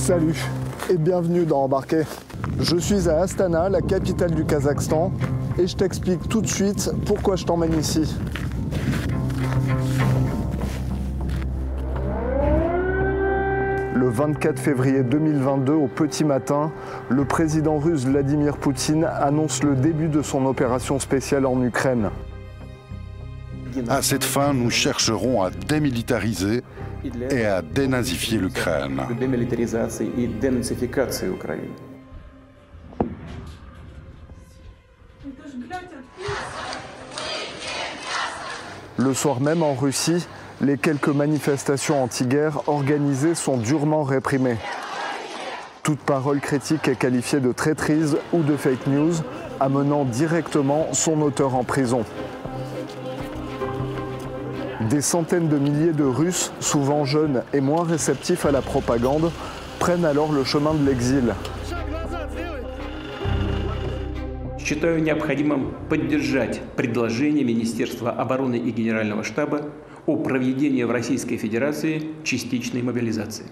Salut et bienvenue dans Embarqué. Je suis à Astana, la capitale du Kazakhstan, et je t'explique tout de suite pourquoi je t'emmène ici. Le 24 février 2022, au petit matin, le président russe Vladimir Poutine annonce le début de son opération spéciale en Ukraine. À cette fin, nous chercherons à démilitariser et à dénazifier l'Ukraine. Le soir même en Russie, les quelques manifestations anti-guerre organisées sont durement réprimées. Toute parole critique est qualifiée de traîtrise ou de fake news, amenant directement son auteur en prison. Des centaines de milliers de Russes, souvent jeunes et moins réceptifs à la propagande, prennent alors le chemin de l'exil. Считаю необходимым поддержать предложение Министерства обороны и Генерального штаба о проведении в Российской Федерации частичной мобилизации.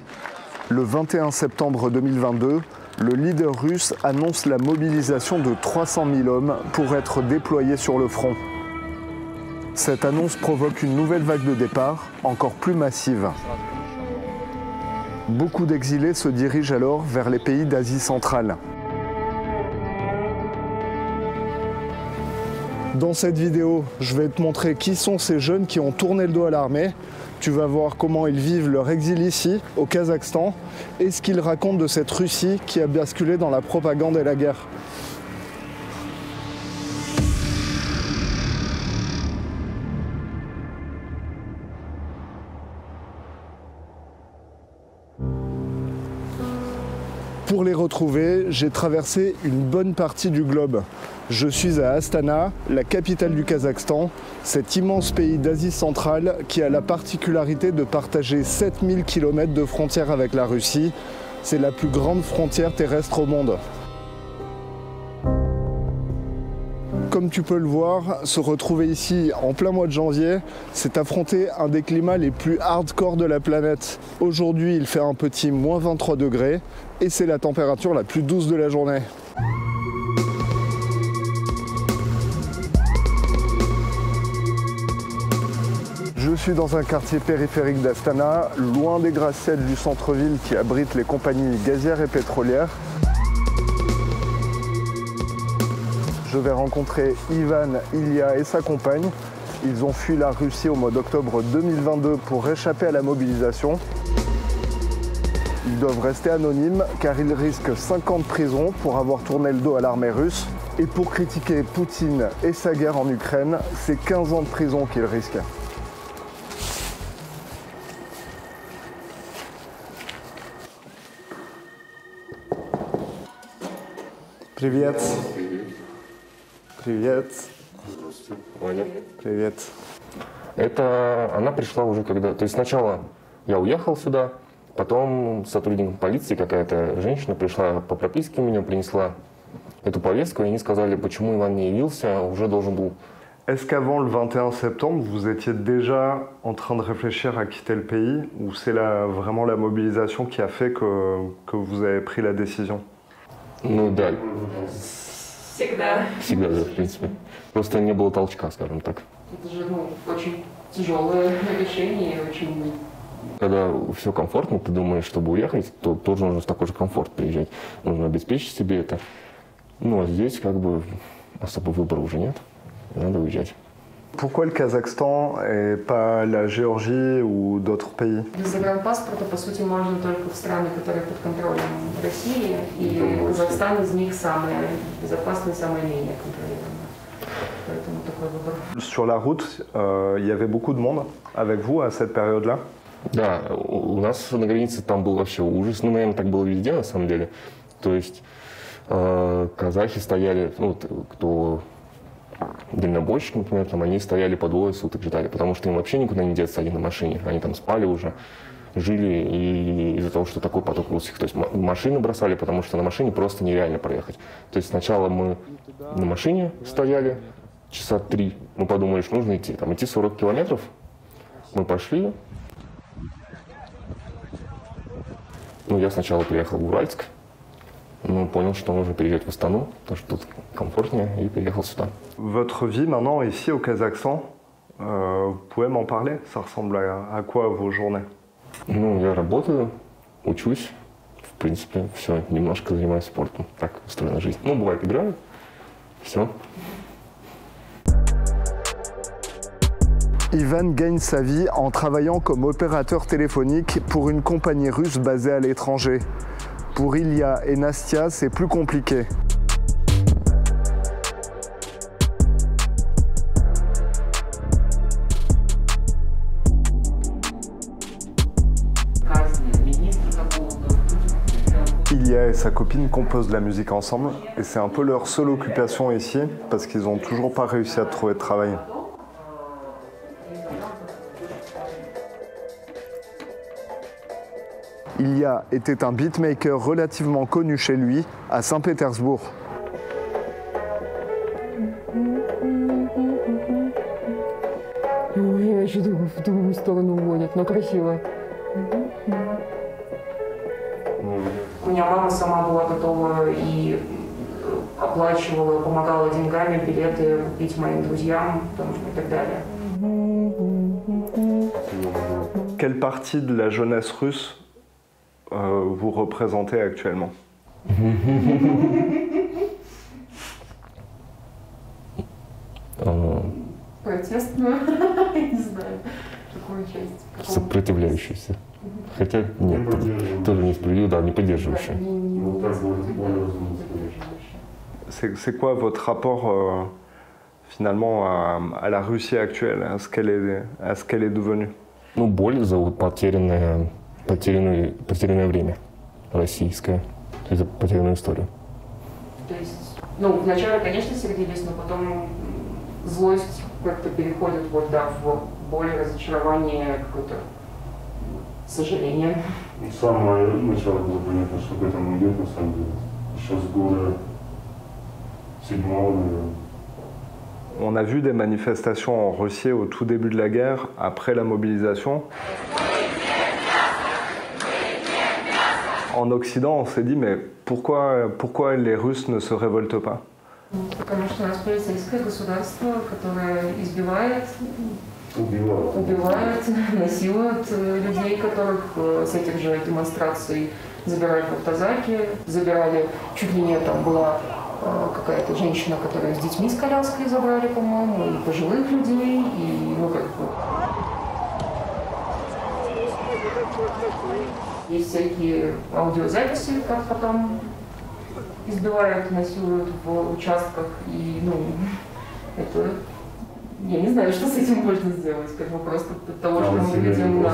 Le 21 septembre 2022, le leader russe annonce la mobilisation de 300 000 hommes pour être déployés sur le front. Cette annonce provoque une nouvelle vague de départ, encore plus massive. Beaucoup d'exilés se dirigent alors vers les pays d'Asie centrale. Dans cette vidéo, je vais te montrer qui sont ces jeunes qui ont tourné le dos à l'armée. Tu vas voir comment ils vivent leur exil ici, au Kazakhstan, et ce qu'ils racontent de cette Russie qui a basculé dans la propagande et la guerre. Pour les retrouver, j'ai traversé une bonne partie du globe. Je suis à Astana, la capitale du Kazakhstan, cet immense pays d'Asie centrale qui a la particularité de partager 7000 km de frontière avec la Russie. C'est la plus grande frontière terrestre au monde. Comme tu peux le voir, se retrouver ici en plein mois de janvier, c'est affronter un des climats les plus hardcore de la planète. Aujourd'hui, il fait un petit moins 23 degrés et c'est la température la plus douce de la journée. Je suis dans un quartier périphérique d'Astana, loin des gratte-ciels du centre-ville qui abrite les compagnies gazières et pétrolières. Je vais rencontrer Ivan, Ilya et sa compagne. Ils ont fui la Russie au mois d'octobre 2022 pour échapper à la mobilisation. Ils doivent rester anonymes car ils risquent 5 ans de prison pour avoir tourné le dos à l'armée russe. Et pour critiquer Poutine et sa guerre en Ukraine, c'est 15 ans de prison qu'ils risquent. Привет. Привет. Здравствуйте. Ваня. Привет. Это она пришла уже когда... То есть сначала я уехал сюда, потом сотрудником полиции какая-то женщина prишла по прописке, меня принесла эту повестку, и они сказали, почему Иван не явился, уже должен был. Est-ce qu'avant le 21 septembre, vous étiez déjà en train de réfléchir à quitter le pays, ou c'est vraiment la mobilisation qui a fait que vous avez pris la décision? Ну да. Всегда. Всегда, да, в принципе. Просто не было толчка, скажем так. Это же очень тяжелое решение и очень... Когда все комфортно, ты думаешь, чтобы уехать, то тоже нужно в такой же комфорт приезжать. Нужно обеспечить себе это. Ну а здесь как бы особо выбора уже нет. Надо уезжать. Pourquoi le Kazakhstan et pas la Géorgie ou d'autres pays? Без загранпаспорта, по сути, можно только в страны, которые под контролем России, и Казахстан из них самый безопасный, самый менее контролируемый. Поэтому такой выбор. Sur la route, il y avait beaucoup de monde avec vous à cette période-là? Да, у нас на границе там был вообще ужас. Ну, наверное, так было везде, на самом деле. То есть казахи стояли, ну, кто дальнобойщики, например, там, они стояли по двое суток, ждали, потому что им вообще никуда не деться, они на машине. Они там спали уже, жили, и из-за того, что такой поток русских. То есть машины бросали, потому что на машине просто нереально проехать. То есть сначала мы на машине стояли часа 3, мы подумали, что нужно идти. Там идти 40 километров, мы пошли. Ну, я сначала приехал в Уральск, но понял, что нужно переезжать в Астану, потому что тут комфортнее, и переехал сюда. Votre vie maintenant ici au Kazakhstan, vous pouvez m'en parler? Ça ressemble à quoi vos journées? Ну, я работаю, учусь, в принципе, все, немножко занимаюсь спортом. Так устроена жизнь. Ну, бывает, играю, все. Ivan gagne sa vie en travaillant comme opérateur téléphonique pour une compagnie russe basée à l'étranger. Pour Ilya et Nastia, c'est plus compliqué. Ilya et sa copine composent de la musique ensemble et c'est un peu leur seule occupation ici parce qu'ils n'ont toujours pas réussi à trouver de travail. Ilya était un beatmaker relativement connu chez lui, à Saint-Pétersbourg. Я еще в другую сторону уводят, но красиво. У меня мама сама была готова и оплачивала, помогала деньгами, билеты купить моим друзьям и так далее. Quelle partie de la jeunesse russe vous représentez actuellement? Протестную, не знаю, какую часть. Сопротивляющийся. Хотя нет, тоже несправедливо, да, не поддерживающий. C'est quoi votre rapport finalement à la Russie actuelle, à ce qu'elle est devenue? Ну, боль за потерянное время российское, за потерянную историю. То есть, ну, вначале, конечно, сердились, но потом злость как-то переходит вот, да, в боль, разочарование, какое-то сожаление. С самого начала было понятно, что к этому идет, на самом деле. Еще с года 7-го, наверное. On a vu des manifestations en Russie au tout début de la guerre, après la mobilisation. En Occident, on s'est dit, mais pourquoi les Russes ne se révoltent pas? Потому что у нас полицейское государство, которое избивает, убивает, насилует людей, которых с этих же демонстраций забирают в автозаки, забирали, чуть ли не там была какая-то женщина, которая с детьми с коляской забрали, по-моему, и пожилых людей, и, ну, как бы... Есть всякие аудиозаписи, как потом избивают, насилуют в участках, и, ну, это... Я не знаю, что с этим можно сделать, как бы просто от того, что мы видим на...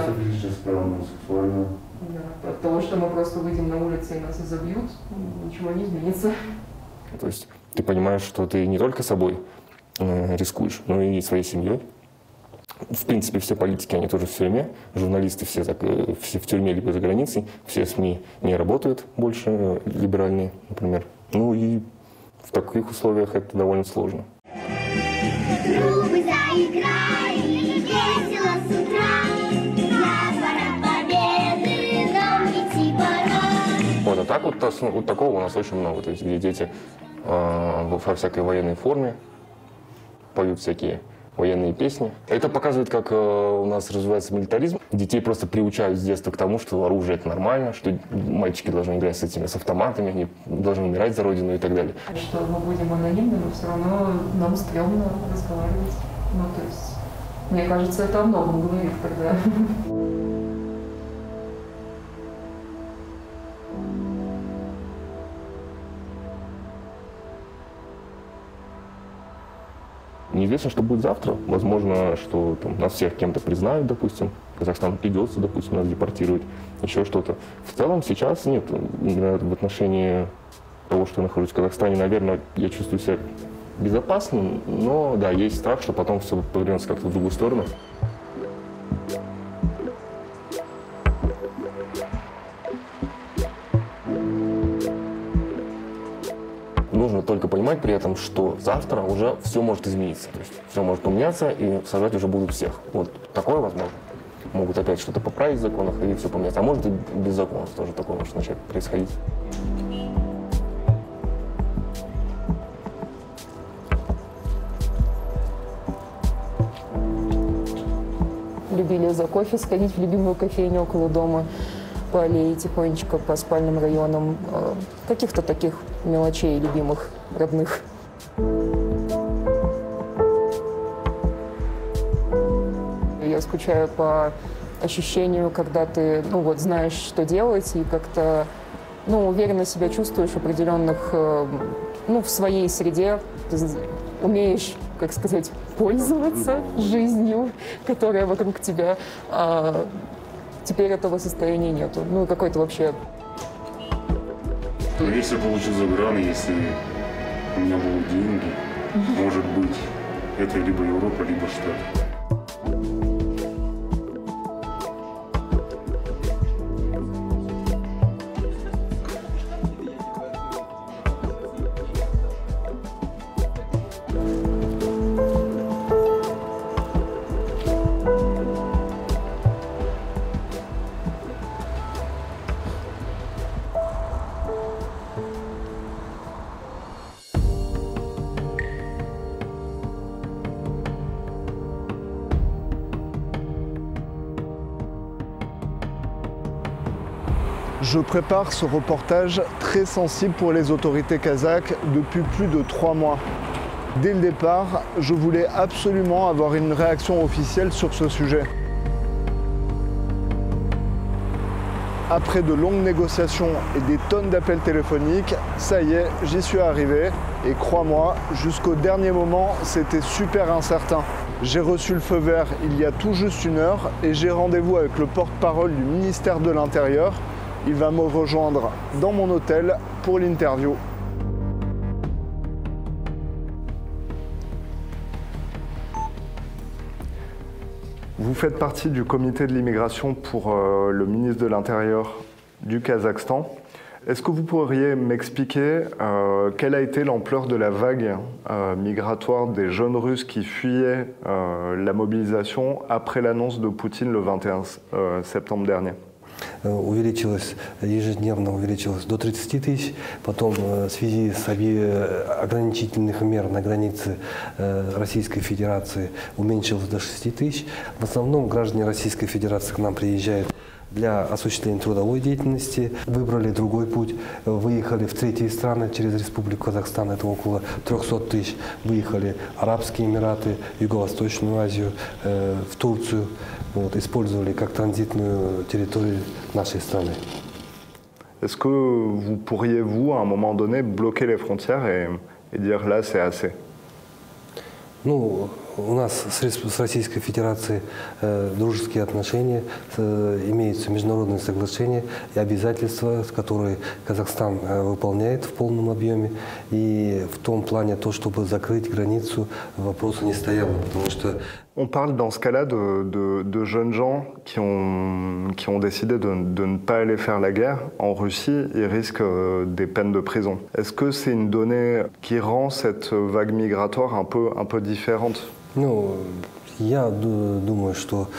Да, от того, что мы просто выйдем на улицы и нас изобьют, ничего не изменится. То есть ты понимаешь, что ты не только собой рискуешь, но и своей семьей. В принципе, все политики, они тоже в тюрьме, журналисты все в тюрьме либо за границей, все СМИ не работают больше, либеральные, например. Ну и в таких условиях это довольно сложно. Вот, а так вот такого у нас очень много, то есть где дети во всякой военной форме поют всякие военные песни. Это показывает, как у нас развивается милитаризм. Детей просто приучают с детства к тому, что оружие — это нормально, что мальчики должны играть с автоматами, они должны умирать за родину и так далее. Что мы будем анонимны, но все равно нам стрёмно разговаривать. Ну, то есть, мне кажется, это о многом говорит, когда... Неизвестно, что будет завтра. Возможно, что там, нас всех кем-то признают, допустим. Казахстан придется, допустим, нас депортировать, еще что-то. В целом сейчас нет. Именно в отношении того, что я нахожусь в Казахстане, наверное, я чувствую себя безопасным, но да, есть страх, что потом все повернется как-то в другую сторону. Нужно только понимать при этом, что завтра уже все может измениться. То есть все может поменяться, и сажать уже будут всех. Вот такое возможно. Могут опять что-то поправить в законах и все поменять. А может и без законов тоже такое может начать происходить. Любили за кофе сходить в любимую кофейню около дома, по аллее тихонечко, по спальным районам, каких-то таких мелочей любимых, родных. Я скучаю по ощущению, когда ты, знаешь, что делать, и как-то, уверенно себя чувствуешь в определенных, в своей среде, ты умеешь, как сказать, пользоваться жизнью, которая вокруг тебя. А теперь этого состояния нету. Какой-то вообще... Если получу загран, если у меня будут деньги, может быть, это либо Европа, либо Штаты. Je prépare ce reportage très sensible pour les autorités kazakhes depuis plus de 3 mois. Dès le départ, je voulais absolument avoir une réaction officielle sur ce sujet. Après de longues négociations et des tonnes d'appels téléphoniques, ça y est, j'y suis arrivé. Et crois-moi, jusqu'au dernier moment, c'était super incertain. J'ai reçu le feu vert il y a tout juste 1 heure et j'ai rendez-vous avec le porte-parole du ministère de l'Intérieur. Il va me rejoindre dans mon hôtel pour l'interview. Vous faites partie du comité de l'immigration pour le ministre de l'Intérieur du Kazakhstan. Est-ce que vous pourriez m'expliquer quelle a été l'ampleur de la vague migratoire des jeunes Russes qui fuyaient la mobilisation après l'annonce de Poutine le 21 septembre dernier? Ежедневно увеличилось до 30 тысяч, потом в связи с ограничительных мер на границе Российской Федерации уменьшилось до 6 тысяч. В основном граждане Российской Федерации к нам приезжают для осуществления трудовой деятельности, выбрали другой путь, выехали в третьи страны через Республику Казахстан, это около 300 тысяч, выехали Арабские Эмираты, Юго-Восточную Азию, в Турцию, использовали как транзитную территорию нашей страны. Est-ce que vous pourriez, vous, à un moment donné, bloquer les frontières et dire là, c'est assez? У нас с Российской Федерацией дружеские отношения, имеются международные соглашения и обязательства, которые Казахстан выполняет в полном объеме. И в том плане, чтобы закрыть границу, вопроса не стояло, потому что... On parle dans ce cas-là de jeunes gens qui ont décidé de ne pas aller faire la guerre en Russie et risquent des peines de prison. Est-ce que c'est une donnée qui rend cette vague migratoire un peu différente? Я думаю, что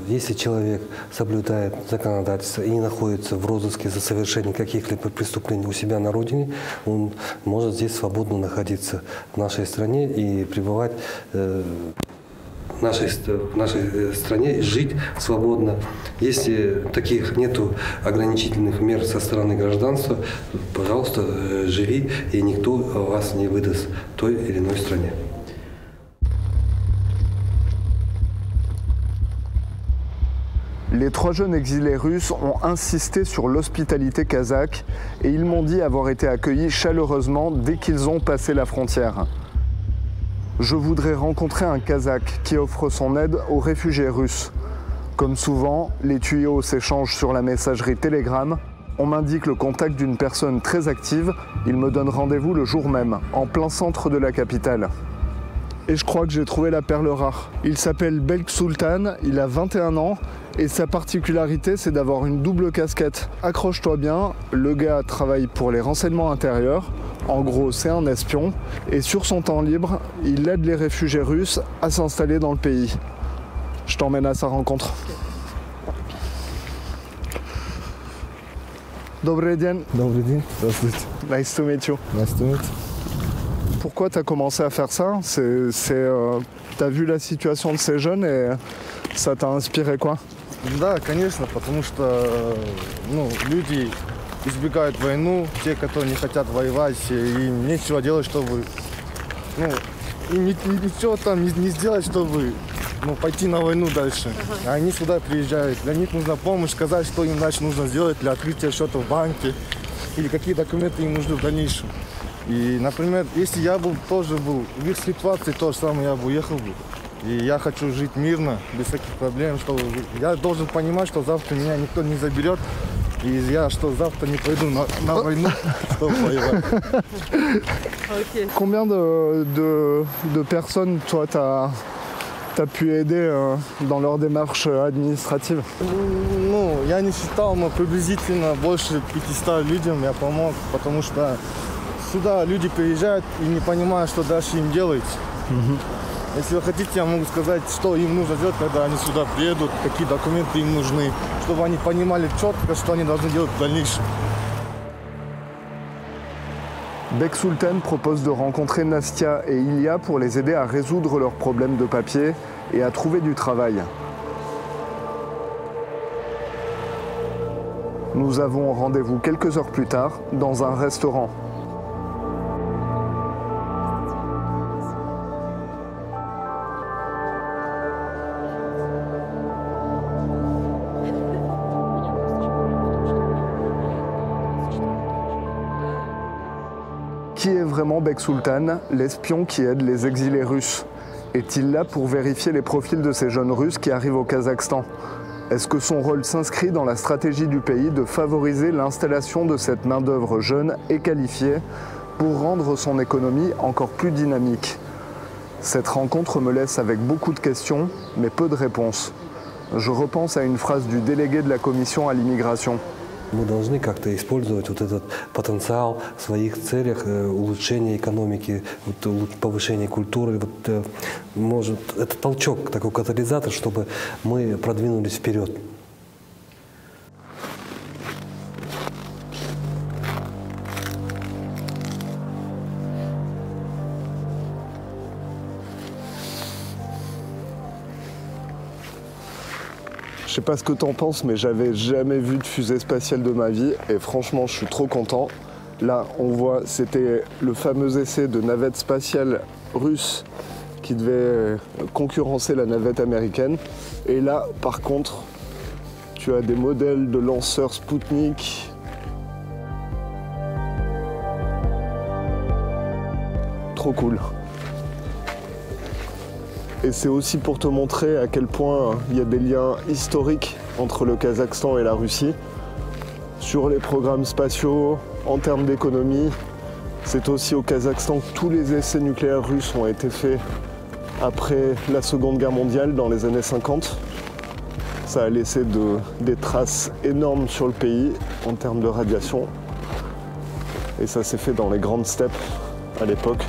если человек соблюдает законодательство и не находится в розыске за совершение каких-либо преступлений у себя на родине, он может здесь свободно находиться в нашей стране и пребывать в нашей стране, жить свободно. Если таких нету ограничительных мер со стороны гражданства, пожалуйста, живи, и никто вас не выдаст той или иной стране. Les 3 jeunes exilés russes ont insisté sur l'hospitalité kazakh et ils m'ont dit avoir été accueillis chaleureusement dès qu'ils ont passé la frontière. Je voudrais rencontrer un Kazakh qui offre son aide aux réfugiés russes. Comme souvent, les tuyaux s'échangent sur la messagerie Telegram. On m'indique le contact d'une personne très active. Il me donne rendez-vous le jour même, en plein centre de la capitale. Et je crois que j'ai trouvé la perle rare. Il s'appelle Belk Sultan, il a 21 ans et sa particularité c'est d'avoir une double casquette. Accroche-toi bien, le gars travaille pour les renseignements intérieurs, en gros c'est un espion, et sur son temps libre, il aide les réfugiés russes à s'installer dans le pays. Je t'emmène à sa rencontre. Добрый день. Добрый день. Здравствуйте. Nice to meet you. Nice to meet you. Pourquoi tu as commencé à faire ça? T'as vu la situation de ces jeunes et ça t'a inspiré quoi? Да, конечно, потому что люди избегают войну, те, которые не хотят воевать, и им нечего делать, чтобы им ничего там не сделать, чтобы пойти на войну дальше. А они сюда приезжают, для них нужна помощь, сказать, что им дальше нужно сделать для открытия счета в банке или какие документы им нужны в дальнейшем. И, например, если я тоже был в их ситуации, то же самое я бы уехал бы. И я хочу жить мирно, без всяких проблем, что я должен понимать, что завтра меня никто не заберет, и я завтра не пойду на войну, чтобы воевать. Combien de personnes, toi, t'as pu aider dans leur démarche administrative? Я не считал, но приблизительно больше 500 людям я помог, потому что сюда люди приезжают и не понимают, что дальше им делать. Если вы хотите, я могу сказать, что им нужно делать, когда они сюда приедут, какие документы им нужны, чтобы они понимали четко, что они должны делать в дальнейшем. Bek Sultan propose de rencontrer Nastia et Ilya pour les aider à résoudre leurs problèmes de papier et à trouver du travail. Nous avons rendez-vous quelques heures plus tard dans un restaurant. Qui est vraiment Bek Sultan, l'espion qui aide les exilés russes? Est-il là pour vérifier les profils de ces jeunes Russes qui arrivent au Kazakhstan? Est-ce que son rôle s'inscrit dans la stratégie du pays de favoriser l'installation de cette main-d'œuvre jeune et qualifiée pour rendre son économie encore plus dynamique? Cette rencontre me laisse avec beaucoup de questions, mais peu de réponses. Je repense à une phrase du délégué de la commission à l'immigration. Мы должны как-то использовать вот этот потенциал в своих целях, улучшения экономики, повышения культуры. Может, это толчок, такой катализатор, чтобы мы продвинулись вперед. Je sais pas ce que t'en penses, mais j'avais jamais vu de fusée spatiale de ma vie et franchement je suis trop content. Là on voit, c'était le fameux essai de navette spatiale russe qui devait concurrencer la navette américaine. Et là par contre, tu as des modèles de lanceurs Sputnik. Trop cool. Et c'est aussi pour te montrer à quel point il y a des liens historiques entre le Kazakhstan et la Russie. Sur les programmes spatiaux, en termes d'économie, c'est aussi au Kazakhstan que tous les essais nucléaires russes ont été faits après la Seconde Guerre mondiale, dans les années 50. Ça a laissé des traces énormes sur le pays en termes de radiation. Et ça s'est fait dans les grandes steppes à l'époque.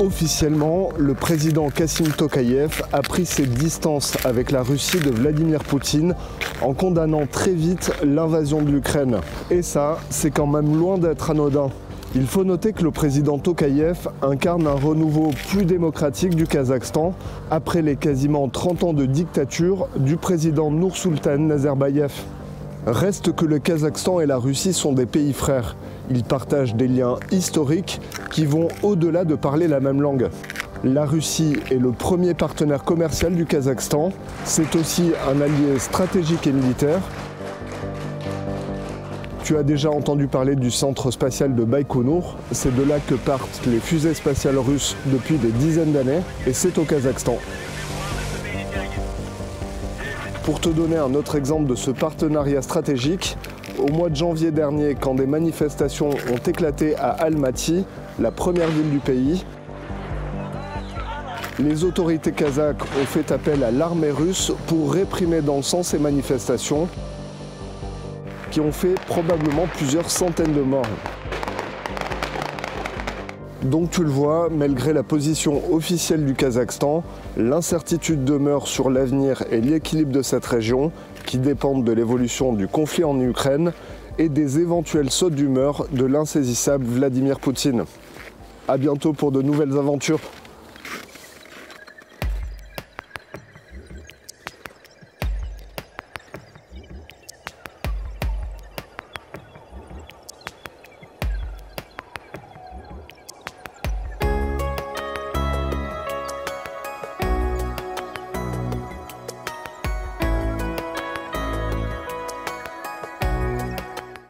Officiellement, le président Kassim Tokayev a pris ses distances avec la Russie de Vladimir Poutine en condamnant très vite l'invasion de l'Ukraine. Et ça, c'est quand même loin d'être anodin. Il faut noter que le président Tokayev incarne un renouveau plus démocratique du Kazakhstan après les quasiment 30 ans de dictature du président Nursultan Nazarbayev. Reste que le Kazakhstan et la Russie sont des pays frères. Ils partagent des liens historiques qui vont au-delà de parler la même langue. La Russie est le premier partenaire commercial du Kazakhstan. C'est aussi un allié stratégique et militaire. Tu as déjà entendu parler du centre spatial de Baïkonour. C'est de là que partent les fusées spatiales russes depuis des dizaines d'années, et c'est au Kazakhstan. Pour te donner un autre exemple de ce partenariat stratégique, au mois de janvier dernier, quand des manifestations ont éclaté à Almaty, la première ville du pays, les autorités kazakhs ont fait appel à l'armée russe pour réprimer dans le sang ces manifestations. qui ont fait probablement plusieurs centaines de morts. Donc tu le vois, malgré la position officielle du Kazakhstan, l'incertitude demeure sur l'avenir et l'équilibre de cette région, qui dépendent de l'évolution du conflit en Ukraine et des éventuelles sautes d'humeur de l'insaisissable Vladimir Poutine. A bientôt pour de nouvelles aventures.